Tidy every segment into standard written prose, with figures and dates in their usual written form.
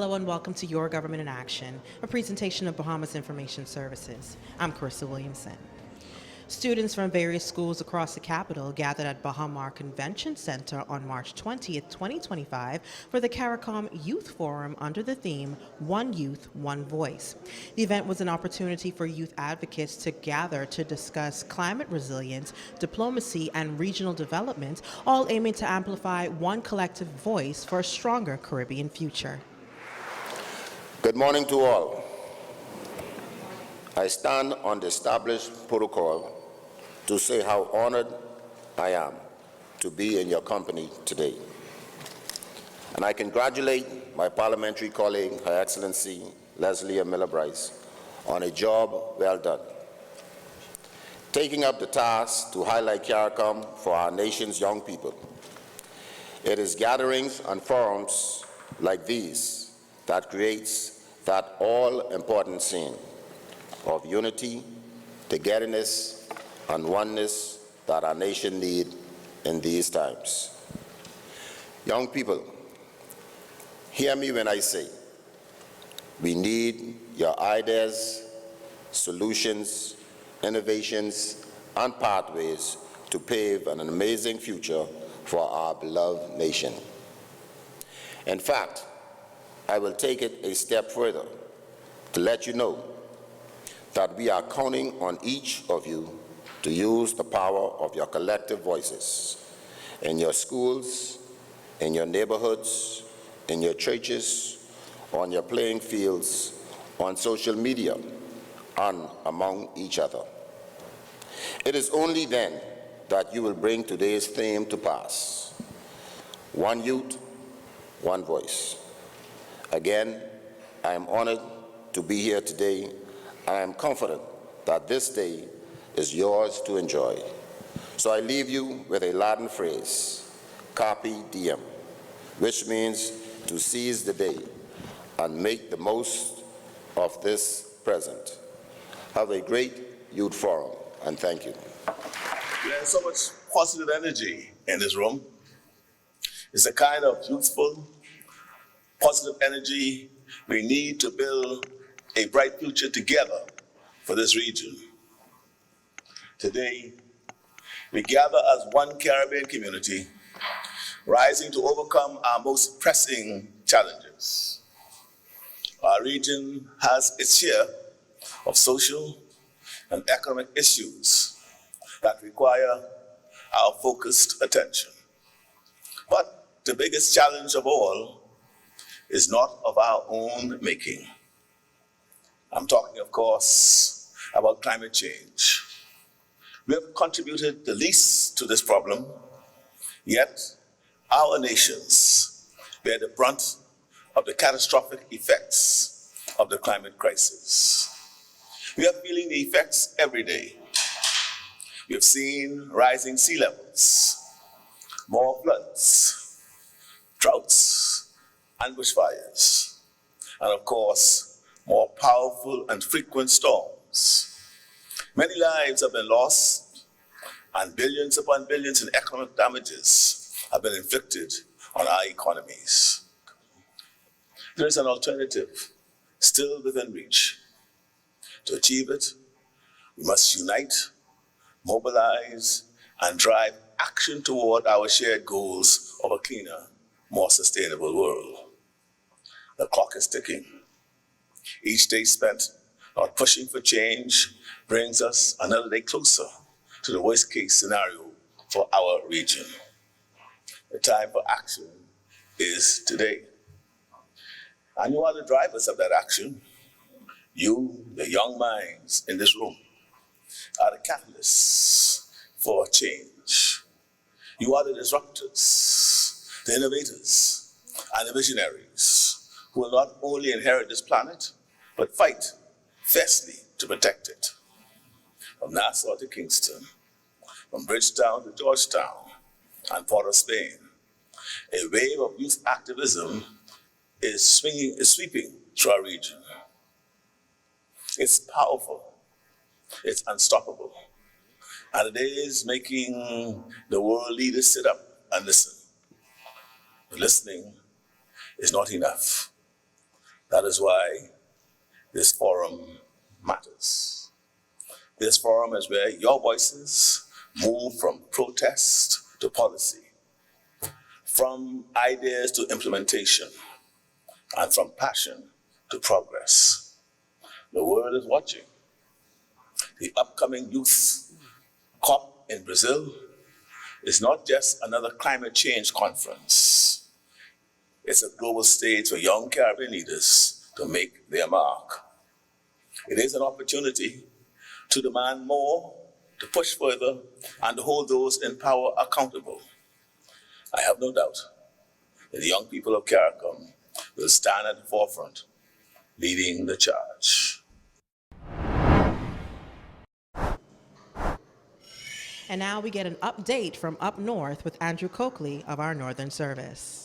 Hello and welcome to Your Government in Action, a presentation of Bahamas Information Services. I'm Carissa Williamson. Students from various schools across the capital gathered at Bahama Convention Center on March 20th, 2025 for the CARICOM Youth Forum under the theme, One Youth, One Voice. The event was an opportunity for youth advocates to gather to discuss climate resilience, diplomacy, and regional development, all aiming to amplify one collective voice for a stronger Caribbean future. Good morning to all. I stand on the established protocol to say how honored I am to be in your company today. And I congratulate my parliamentary colleague, Her Excellency Leslie Miller Bryce, on a job well done. Taking up the task to highlight CARICOM for our nation's young people. It is gatherings and forums like these that creates that all-important scene of unity, togetherness, and oneness that our nation needs in these times. Young people, hear me when I say, we need your ideas, solutions, innovations, and pathways to pave an amazing future for our beloved nation. In fact, I will take it a step further to let you know that we are counting on each of you to use the power of your collective voices in your schools, in your neighborhoods, in your churches, on your playing fields, on social media, and among each other. It is only then that you will bring today's theme to pass. One youth, one voice. Again, I am honored to be here today, and I am confident that this day is yours to enjoy. So I leave you with a Latin phrase, carpe diem, which means to seize the day and make the most of this present. Have a great youth forum, and thank you. There's so much positive energy in this room. It's a kind of youthful, positive energy we need to build a bright future together for this region. Today, we gather as one Caribbean community, rising to overcome our most pressing challenges. Our region has its share of social and economic issues that require our focused attention. But the biggest challenge of all is not of our own making. I'm talking, of course, about climate change. We have contributed the least to this problem, yet our nations bear the brunt of the catastrophic effects of the climate crisis. We are feeling the effects every day. We have seen rising sea levels, more floods, droughts, and bushfires, and of course, more powerful and frequent storms. Many lives have been lost, and billions upon billions in economic damages have been inflicted on our economies. There is an alternative still within reach. To achieve it, we must unite, mobilize, and drive action toward our shared goals of a cleaner, more sustainable world. The clock is ticking. Each day spent not pushing for change brings us another day closer to the worst case scenario for our region. The time for action is today. And you are the drivers of that action. You, the young minds in this room, are the catalysts for change. You are the disruptors, the innovators, and the visionaries who will not only inherit this planet, but fight fiercely to protect it. From Nassau to Kingston, from Bridgetown to Georgetown, and Port of Spain, a wave of youth activism is sweeping through our region. It's powerful, it's unstoppable, and it is making the world leaders sit up and listen. But listening is not enough. is why this forum matters. This forum is where your voices move from protest to policy, from ideas to implementation, and from passion to progress. The world is watching. The upcoming Youth COP in Brazil is not just another climate change conference. It's a global stage for young Caribbean leaders to make their mark. It is an opportunity to demand more, to push further, and to hold those in power accountable. I have no doubt that the young people of CARICOM will stand at the forefront, leading the charge. And now we get an update from up north with Andrew Coakley of our Northern Service.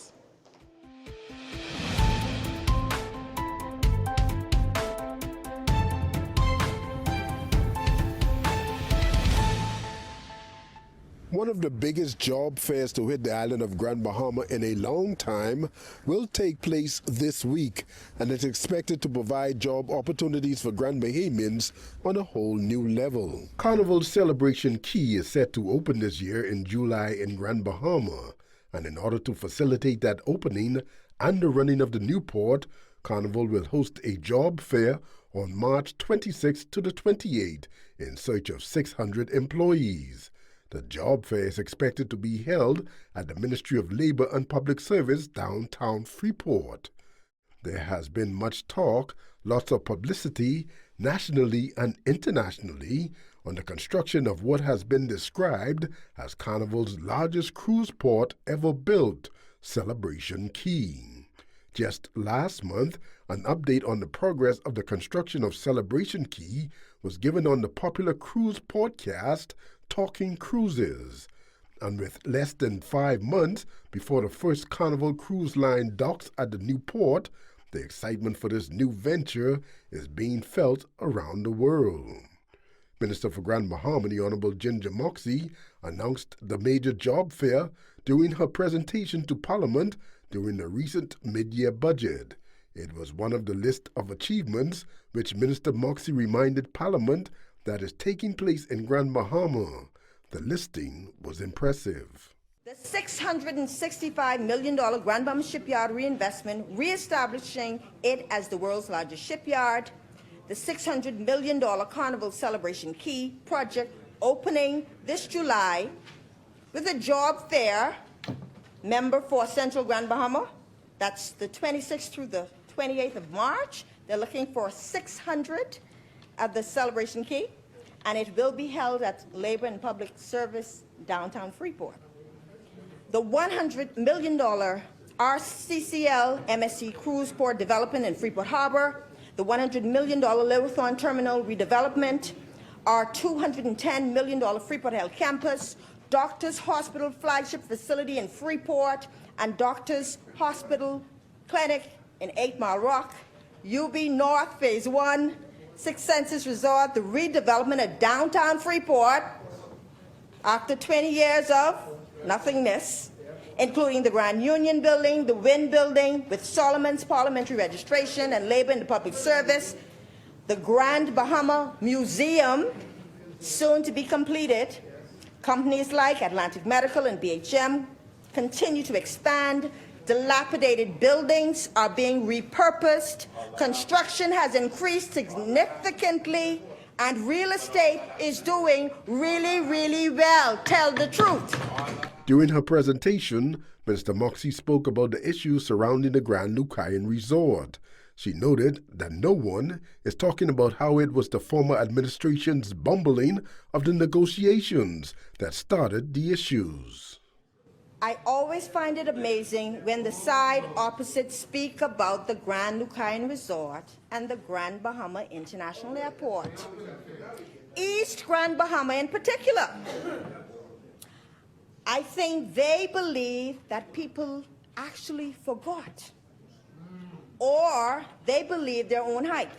One of the biggest job fairs to hit the island of Grand Bahama in a long time will take place this week, and it's expected to provide job opportunities for Grand Bahamians on a whole new level. Carnival Celebration Key is set to open this year in July in Grand Bahama, and in order to facilitate that opening and the running of the new port, Carnival will host a job fair on March 26th to the 28th in search of 600 employees. The job fair is expected to be held at the Ministry of Labor and Public Service downtown Freeport. There has been much talk, lots of publicity, nationally and internationally, on the construction of what has been described as Carnival's largest cruise port ever built, Celebration Key. Just last month, an update on the progress of the construction of Celebration Key was given on the popular cruise podcast Talking Cruises. And with less than 5 months before the first Carnival cruise line docks at the new port, the excitement for this new venture is being felt around the world. Minister for Grand Bahama, the Honorable Ginger Moxie, announced the major job fair during her presentation to Parliament during the recent mid-year budget. It was one of the list of achievements which Minister Moxie reminded Parliament that is taking place in Grand Bahama. The listing was impressive. The $665 million Grand Bahama Shipyard reinvestment, reestablishing it as the world's largest shipyard. The $600 million Carnival Celebration Key project opening this July with a job fair member for Central Grand Bahama. That's the 26th through the 28th of March. They're looking for 600 at the Celebration Key, and it will be held at Labor and Public Service downtown Freeport. The $100 million RCCL MSC Cruise Port Development in Freeport Harbor, the $100 million Little Thorn Terminal redevelopment, our $210 million Freeport Health Campus, Doctors Hospital flagship facility in Freeport, and Doctors Hospital Clinic in 8 Mile Rock, UB North Phase 1, Six Senses Resort, the redevelopment of downtown Freeport after 20 years of nothingness, including the Grand Union Building, the Wynn Building with Solomon's Parliamentary Registration and Labor in the Public Service, the Grand Bahama Museum, soon to be completed. Companies like Atlantic Medical and BHM continue to expand. Dilapidated buildings are being repurposed. Construction has increased significantly, and real estate is doing really, really well. Tell the truth. During her presentation, Mr. Moxie spoke about the issues surrounding the Grand Lucayan Resort. She noted that no one is talking about how it was the former administration's bumbling of the negotiations that started the issues. I always find it amazing when the side opposites speak about the Grand Lucayan Resort and the Grand Bahama International Airport. East Grand Bahama in particular. I think they believe that people actually forgot, or they believe their own hype.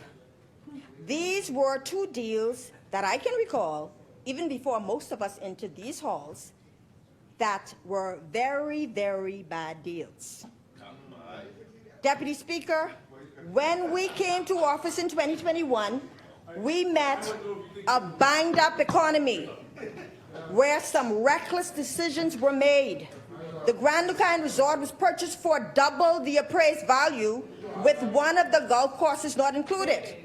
These were two deals that I can recall, even before most of us entered these halls, that were very, very bad deals. Deputy Speaker, When we came to office in 2021, we met a banged-up economy where some reckless decisions were made. The Grand Lucane Resort was purchased for double the appraised value, with one of the golf courses not included.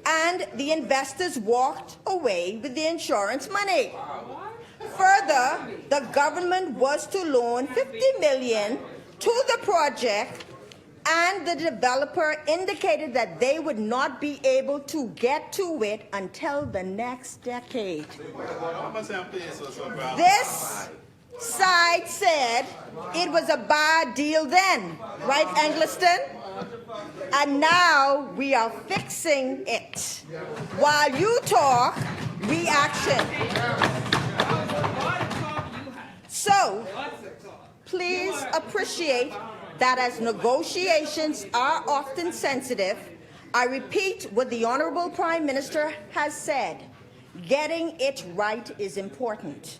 And the investors walked away with the insurance money. Further, the government was to loan $50 million to the project, and the developer indicated that they would not be able to get to it until the next decade. This side said it was a bad deal then, right, Angliston? And now we are fixing it. While you talk, we action. So, please appreciate that as negotiations are often sensitive, I repeat what the Honorable Prime Minister has said. Getting it right is important.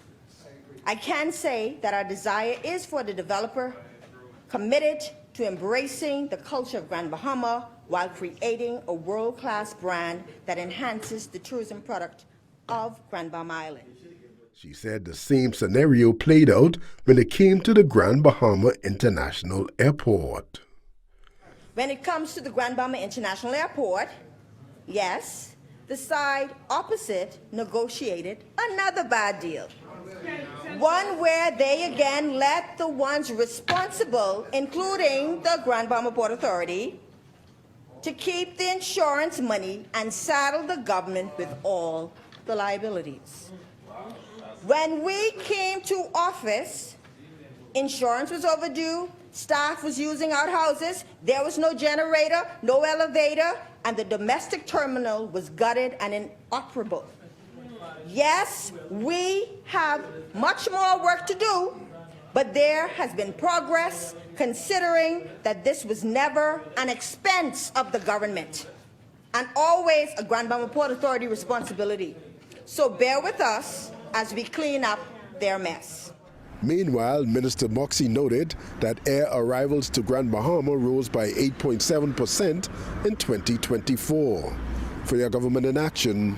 I can say that our desire is for the developer committed to embracing the culture of Grand Bahama while creating a world-class brand that enhances the tourism product of Grand Bahama Island. She said the same scenario played out when it came to the Grand Bahama International Airport. When it comes to the Grand Bahama International Airport, yes, the side opposite negotiated another bad deal. One where they again let the ones responsible, including the Grand Bahama Port Authority, to keep the insurance money and saddle the government with all the liabilities. When we came to office, insurance was overdue, staff was using outhouses, there was no generator, no elevator, and the domestic terminal was gutted and inoperable. Yes, we have much more work to do, but there has been progress considering that this was never an expense of the government and always a Grand Bahama Port Authority responsibility. So bear with us as we clean up their mess. Meanwhile, Minister Moxie noted that air arrivals to Grand Bahama rose by 8.7% in 2024. For your Government in Action,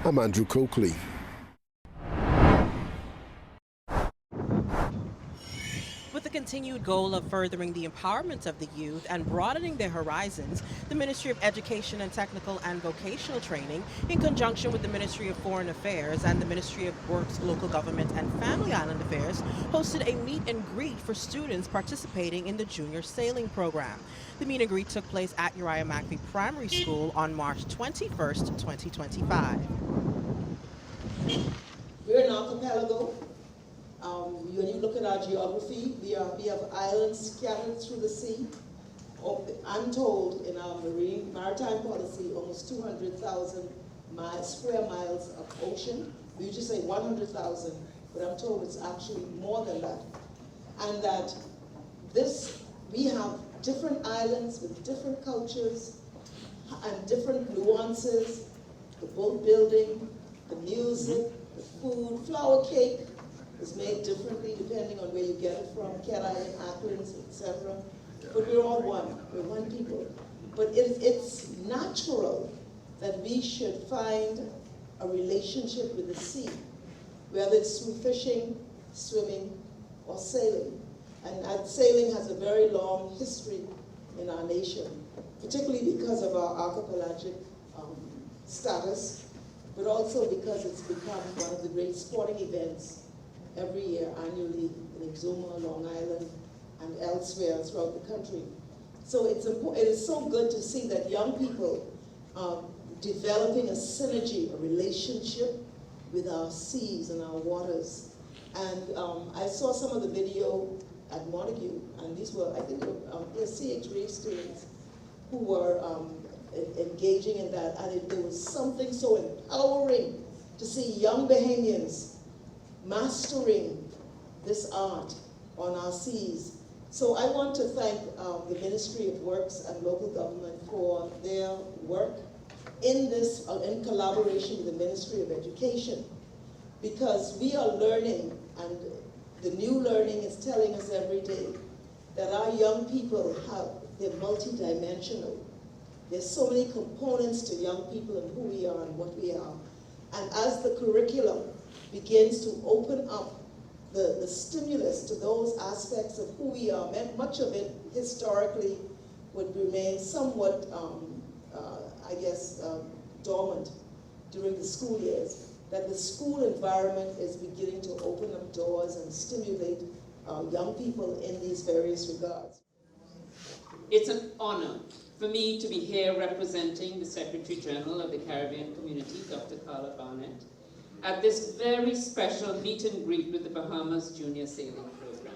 I'm Andrew Coakley. With the continued goal of furthering the empowerment of the youth and broadening their horizons, the Ministry of Education and Technical and Vocational Training, in conjunction with the Ministry of Foreign Affairs and the Ministry of Works, Local Government and Family Island Affairs, hosted a meet and greet for students participating in the Junior Sailing Program. The meet and greet took place at Uriah McVey Primary School on March 21st, 2025. We're an archipelago. When you look at our geography, we have islands scattered through the sea. I'm told in our maritime policy, almost 200,000 square miles of ocean. We usually say 100,000, but I'm told it's actually more than that. And that we have different islands with different cultures and different nuances, the boat building, the music, the food, flour cake is made differently depending on where you get it from, Cat Island, Acklands, etc. But we're all one, we're one people. But it's natural that we should find a relationship with the sea, whether it's through fishing, swimming, or sailing. And sailing has a very long history in our nation, particularly because of our archipelagic status, but also because it's become one of the great sporting events every year, annually, in Exuma, Long Island, and elsewhere throughout the country. So it is so good to see that young people are developing a synergy, a relationship with our seas and our waters. And I saw some of the video at Montague, and these were, I think, CH students who were engaging in that, and there was something so empowering to see young Bahamians mastering this art on our seas. So I want to thank the Ministry of Works and Local Government for their work in this, in collaboration with the Ministry of Education, because we are learning, and the new learning is telling us every day that our young people they're multidimensional. There's so many components to young people and who we are and what we are. And as the curriculum begins to open up the stimulus to those aspects of who we are, much of it historically would remain somewhat, dormant during the school years, that the school environment is beginning to open up doors and stimulate young people in these various regards. It's an honor for me to be here representing the Secretary General of the Caribbean Community, Dr. Carla Barnett, at this very special meet and greet with the Bahamas Junior Sailing Program.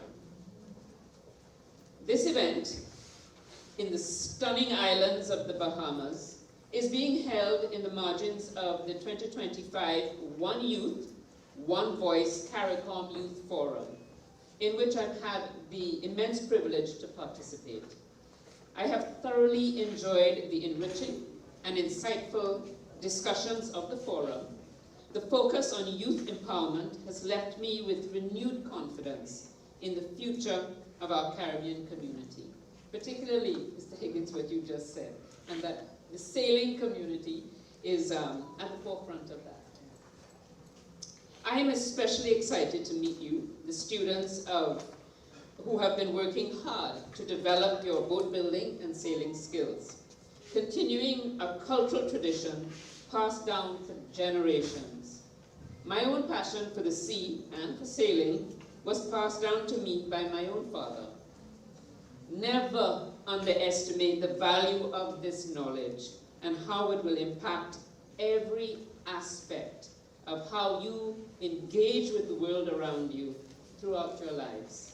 This event in the stunning islands of the Bahamas is being held in the margins of the 2025 One Youth, One Voice CARICOM Youth Forum, in which I've had the immense privilege to participate. I have thoroughly enjoyed the enriching and insightful discussions of the forum. The focus on youth empowerment has left me with renewed confidence in the future of our Caribbean community, particularly, Mr. Higgins, what you just said, and that the sailing community is at the forefront of that. I am especially excited to meet you, the students who have been working hard to develop your boat building and sailing skills, continuing a cultural tradition passed down for generations. My own passion for the sea and for sailing was passed down to me by my own father. Never underestimate the value of this knowledge and how it will impact every aspect of how you engage with the world around you throughout your lives.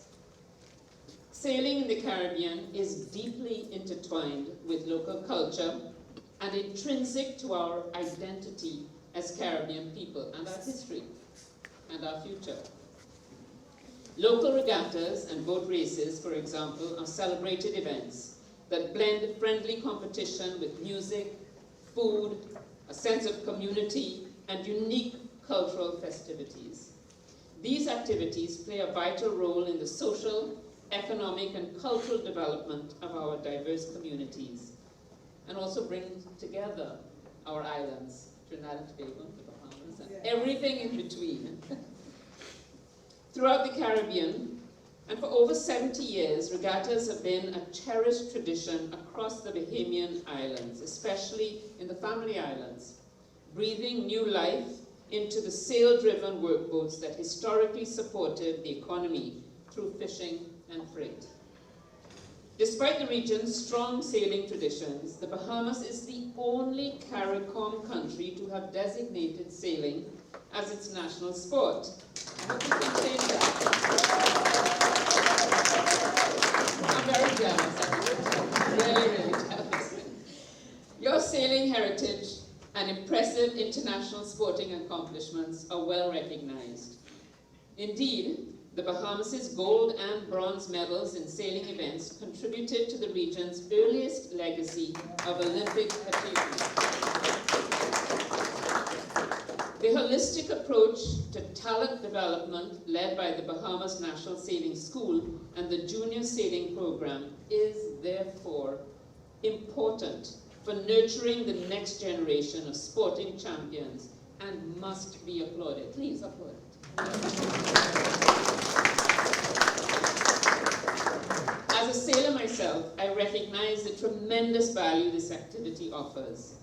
Sailing in the Caribbean is deeply intertwined with local culture and intrinsic to our identity as Caribbean people and our history and our future. Local regattas and boat races, for example, are celebrated events that blend friendly competition with music, food, a sense of community, and unique cultural festivities. These activities play a vital role in the social, economic, and cultural development of our diverse communities, and also bring together our islands, Trinidad and Tobago, the Bahamas, and everything in between. Throughout the Caribbean, and for over 70 years, regattas have been a cherished tradition across the Bahamian islands, especially in the Family Islands, breathing new life into the sail-driven workboats that historically supported the economy through fishing and freight. Despite the region's strong sailing traditions, the Bahamas is the only CARICOM country to have designated sailing as its national sport. I hope you can say that. I'm very jealous. Really, really jealous. Your sailing heritage and impressive international sporting accomplishments are well recognized. Indeed, the Bahamas' gold and bronze medals in sailing events contributed to the region's earliest legacy of Olympic achievement. The holistic approach to talent development led by the Bahamas National Sailing School and the Junior Sailing Program is therefore important for nurturing the next generation of sporting champions and must be applauded. Please applaud it. As a sailor myself, I recognize the tremendous value this activity offers.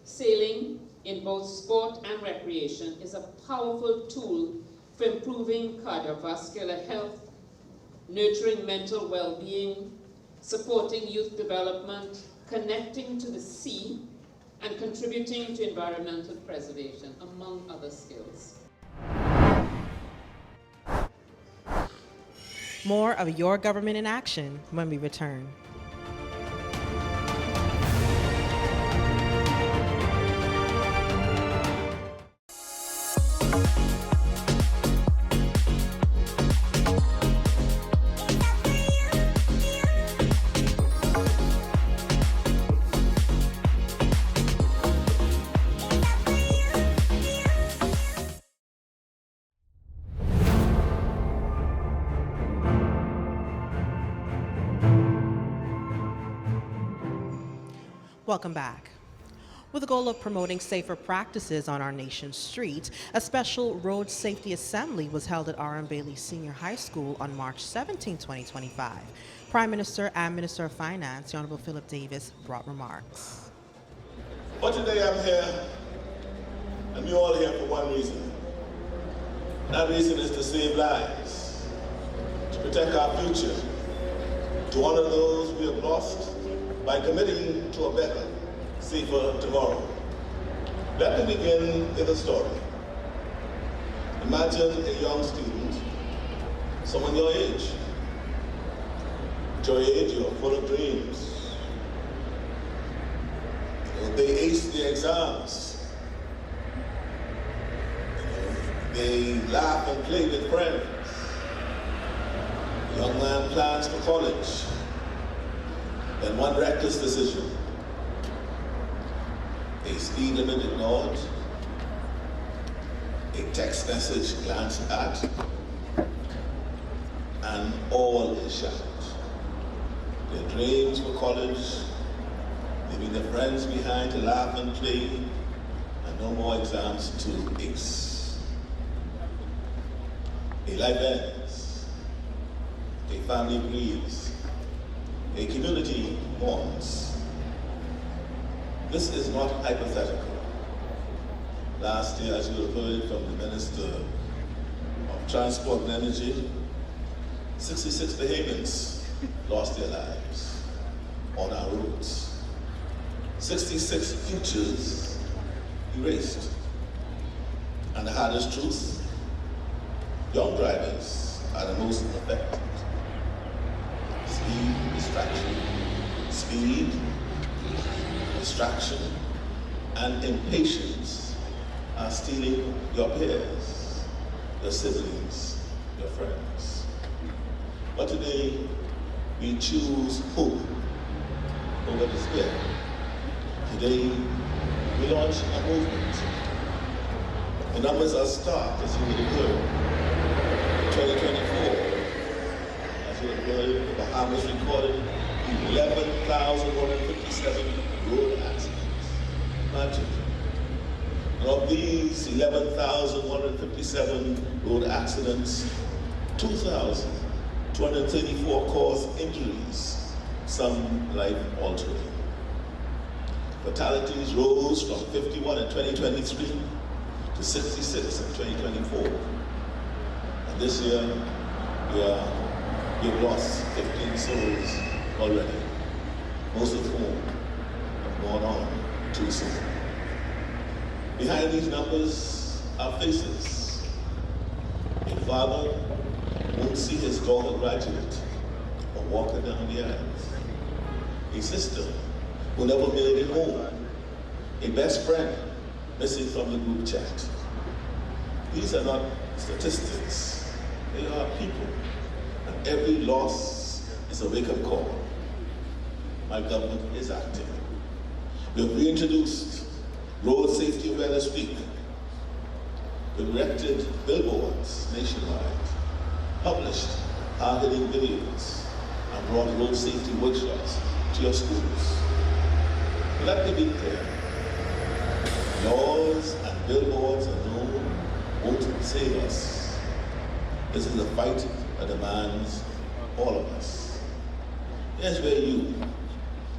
Sailing, in both sport and recreation, is a powerful tool for improving cardiovascular health, nurturing mental well-being, supporting youth development, connecting to the sea, and contributing to environmental preservation, among other skills. More of Your Government in Action when we return. Welcome back. With the goal of promoting safer practices on our nation's streets, a special road safety assembly was held at R.M. Bailey Senior High School on March 17, 2025. Prime Minister and Minister of Finance, the Honorable Philip Davis, brought remarks. But today I'm here, and we're all here for one reason. That reason is to save lives, to protect our future, to honor those we have lost by committing to a better, safer tomorrow. Let me begin with a story. Imagine a young student, someone your age. At your age, you're full of dreams. They ace their exams. They laugh and play with friends. The young man plans for college. Then one reckless decision. A speed limit ignored, a text message glanced at, and all is shattered. Their dreams for college, leaving their friends behind to laugh and play, and no more exams to ace. A life ends, a family grieves, a community mourns. This is not hypothetical. Last year, as you have heard from the Minister of Transport and Energy, 66 Bahamians lost their lives on our roads. 66 futures erased. And the hardest truth, young drivers are the most affected. Speed, distraction, speed, distraction, and impatience are stealing your peers, your siblings, your friends. But today, we choose hope over despair. Today, we launch a movement. The numbers are stark, as you would have heard. 2024, as you would have heard, the Bahamas recorded 11,157 road accidents. Imagine. And of these 11,157 road accidents, 2,234 caused injuries, some life-altering. Fatalities rose from 51 in 2023 to 66 in 2024. And this year, we've lost 15 souls already, most of whom have gone on too soon. Behind these numbers are faces. A father won't see his daughter graduate or walk her down the aisles. A sister who never made it home. A best friend missing from the group chat. These are not statistics. They are people. And every loss is a wake-up call. My government is acting. We have reintroduced Road Safety Awareness Week. We erected billboards nationwide, published hard-hitting videos, and brought road safety workshops to your schools. But let me be clear. Laws and billboards alone won't save us. This is a fight that demands all of us. Here's where you,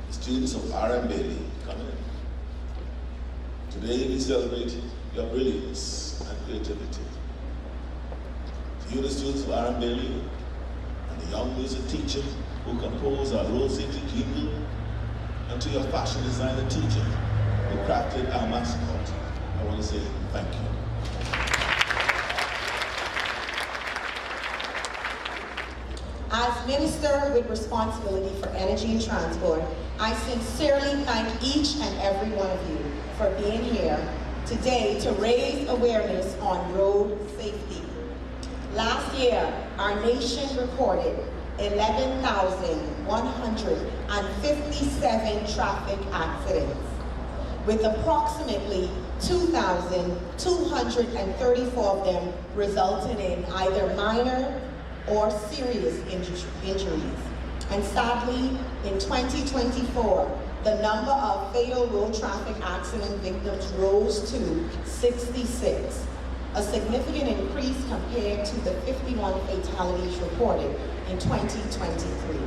the students of R.M. Bailey, come in. Today we celebrate your brilliance and creativity. To you, the students of R.M. Bailey, and the young music teacher who composed our road safety jingle, and to your fashion designer teacher who crafted our mascot, I want to say thank you. As Minister with responsibility for energy and transport, I sincerely thank each and every one of you for being here today to raise awareness on road safety. Last year, our nation recorded 11,157 traffic accidents, with approximately 2,234 of them resulting in either minor or serious injuries. And sadly, in 2024, the number of fatal road traffic accident victims rose to 66, a significant increase compared to the 51 fatalities reported in 2023.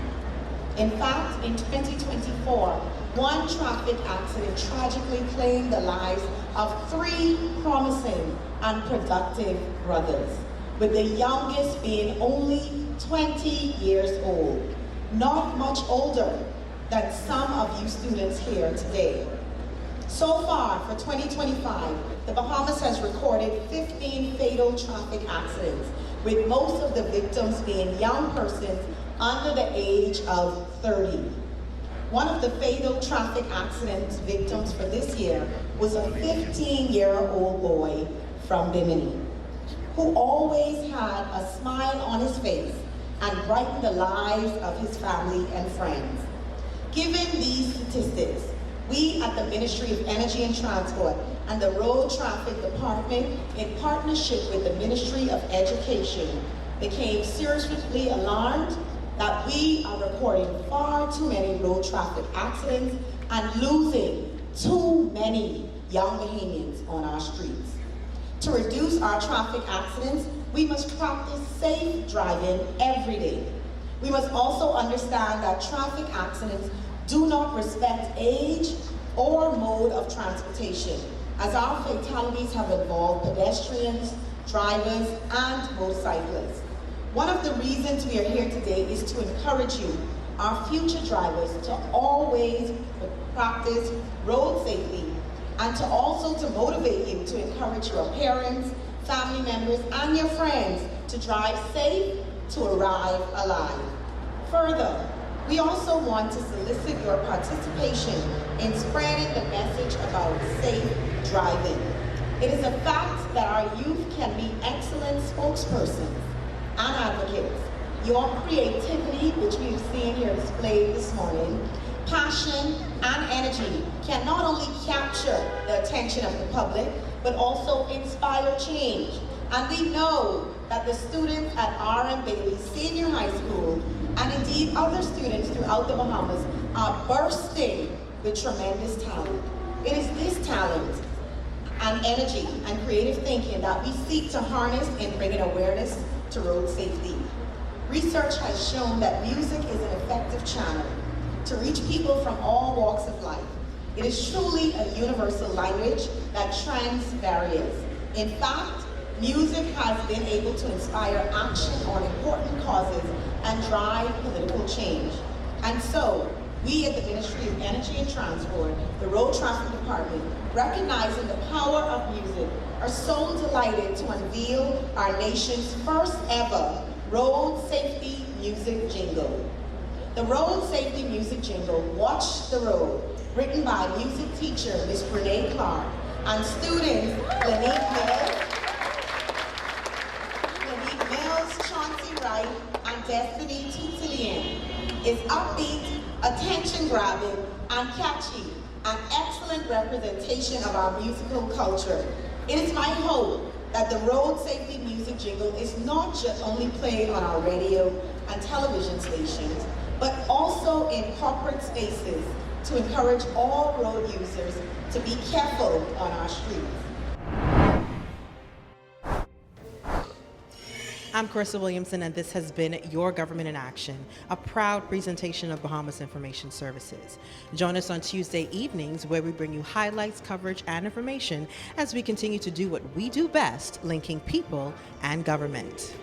In fact, in 2024, one traffic accident tragically claimed the lives of 3 promising and productive brothers, with the youngest being only 20 years old, not much older than some of you students here today. So far, for 2025, the Bahamas has recorded 15 fatal traffic accidents, with most of the victims being young persons under the age of 30. One of the fatal traffic accident victims for this year was a 15-year-old boy from Bimini, who always had a smile on his face and brightened the lives of his family and friends. Given these statistics, we at the Ministry of Energy and Transport and the Road Traffic Department, in partnership with the Ministry of Education, became seriously alarmed that we are reporting far too many road traffic accidents and losing too many young Bahamians on our streets. To reduce our traffic accidents, we must practice safe driving every day. We must also understand that traffic accidents do not respect age or mode of transportation, as our fatalities have involved pedestrians, drivers, and motorcyclists. One of the reasons we are here today is to encourage you, our future drivers, to always practice road safety, and to also to motivate you to encourage your parents, family members, and your friends to drive safe to arrive alive. Further, we also want to solicit your participation in spreading the message about safe driving. It is a fact that our youth can be excellent spokespersons and advocates. Your creativity, which we've seen here displayed this morning, passion and energy can not only capture the attention of the public, but also inspire change. And we know that the students at R.M. Bailey Senior High School, and indeed other students throughout the Bahamas, are bursting with tremendous talent. It is this talent and energy and creative thinking that we seek to harness in bringing awareness to road safety. Research has shown that music is an effective channel to reach people from all walks of life. It is truly a universal language that trans barriers. In fact, music has been able to inspire action on important causes and drive political change. And so, we at the Ministry of Energy and Transport, the Road Traffic Department, recognizing the power of music, are so delighted to unveil our nation's first ever road safety music jingle. The road safety music jingle, Watch the Road, written by music teacher Ms. Brene Clark and students Lanique Mills, Chauncey Wright, and Destiny Tutilian, is upbeat, attention-grabbing, and catchy, an excellent representation of our musical culture. It is my hope that the road safety music jingle is not just only played on our radio and television stations, but also in corporate spaces to encourage all road users to be careful on our streets. I'm Carissa Williamson, and this has been Your Government in Action, a proud presentation of Bahamas Information Services. Join us on Tuesday evenings, where we bring you highlights, coverage, and information as we continue to do what we do best, linking people and government.